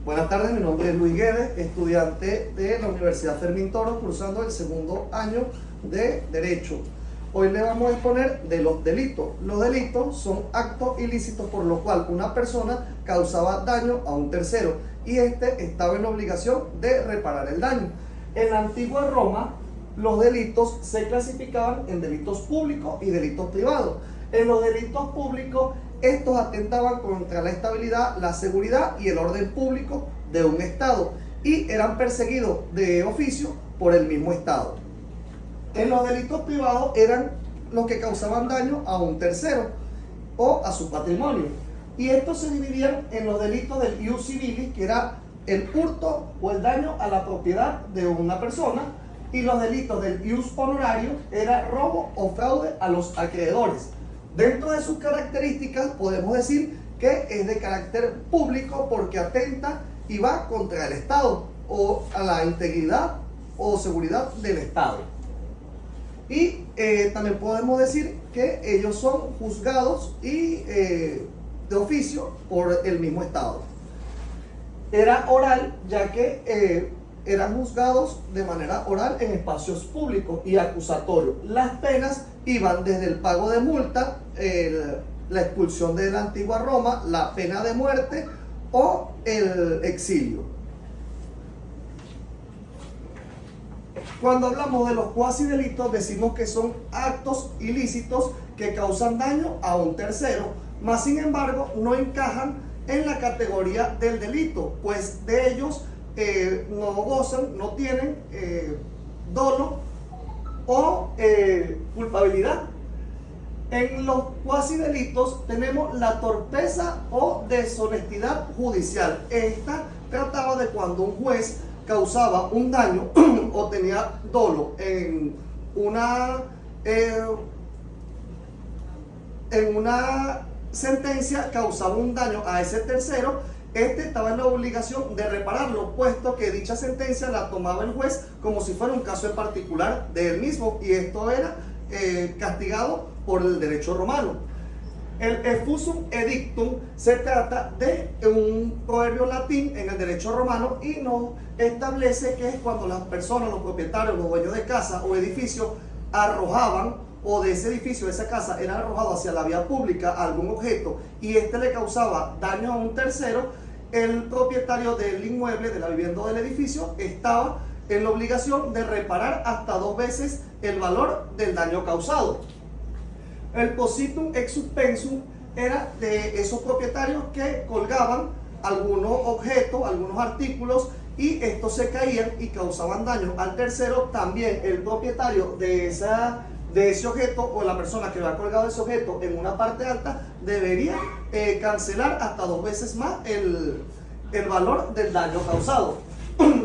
Buenas tardes, mi nombre es Luis Guedes, estudiante de la Universidad Fermín Toro, cursando el segundo año de Derecho. Hoy le vamos a exponer de los delitos. Los delitos son actos ilícitos por los cuales una persona causaba daño a un tercero y éste estaba en la obligación de reparar el daño. En la antigua Roma, los delitos se clasificaban en delitos públicos y delitos privados. En los delitos públicos, estos atentaban contra la estabilidad, la seguridad y el orden público de un Estado y eran perseguidos de oficio por el mismo Estado. En los delitos privados eran los que causaban daño a un tercero o a su patrimonio. Y estos se dividían en los delitos del ius civilis, que era el hurto o el daño a la propiedad de una persona, y los delitos del ius honorario era robo o fraude a los acreedores. Dentro de sus características podemos decir que es de carácter público porque atenta y va contra el Estado o a la integridad o seguridad del Estado. Y también podemos decir que ellos son juzgados y de oficio por el mismo Estado. Era oral, ya que eran juzgados de manera oral en espacios públicos y acusatorios. Las penas iban desde el pago de multa, la expulsión de la antigua Roma, la pena de muerte o el exilio. Cuando hablamos de los cuasi delitos, decimos que son actos ilícitos que causan daño a un tercero, mas sin embargo no encajan en la categoría del delito, pues de ellos no gozan, no tienen dolo o culpabilidad. En los cuasi delitos tenemos la torpeza o deshonestidad judicial. Esta trataba de cuando un juez causaba un daño o tenía dolo en una sentencia, causaba un daño a ese tercero. Este estaba en la obligación de repararlo, puesto que dicha sentencia la tomaba el juez como si fuera un caso en particular de él mismo, y esto era castigado por el derecho romano. El effusum edictum se trata de un proverbio latín en el derecho romano y nos establece que es cuando las personas, los propietarios, los dueños de casa o edificios arrojaban, o de ese edificio, de esa casa, era arrojado hacia la vía pública algún objeto y este le causaba daño a un tercero, el propietario del inmueble, de la vivienda o del edificio, estaba en la obligación de reparar hasta 2 veces el valor del daño causado. El possitum ex suspensum era de esos propietarios que colgaban algunos objetos, algunos artículos, y estos se caían y causaban daño al tercero. También el propietario de ese objeto o la persona que va colgado ese objeto en una parte alta debería cancelar hasta 2 veces más el valor del daño causado.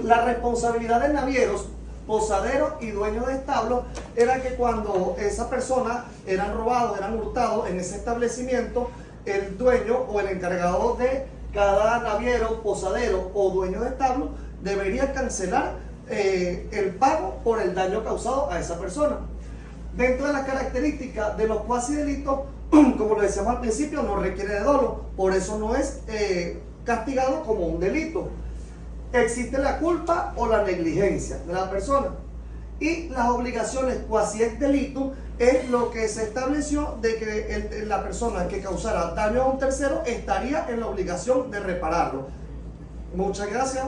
La responsabilidad de navieros, posaderos y dueños de establos era que cuando esa persona eran robados, eran hurtados en ese establecimiento, el dueño o el encargado de cada naviero, posadero o dueño de establo debería cancelar el pago por el daño causado a esa persona. Dentro de las características de los cuasi delitos, como lo decíamos al principio, no requiere de dolo, por eso no es castigado como un delito. Existe la culpa o la negligencia de la persona. Y las obligaciones quasi ex delitum es lo que se estableció de que la persona que causara daño a un tercero estaría en la obligación de repararlo. Muchas gracias.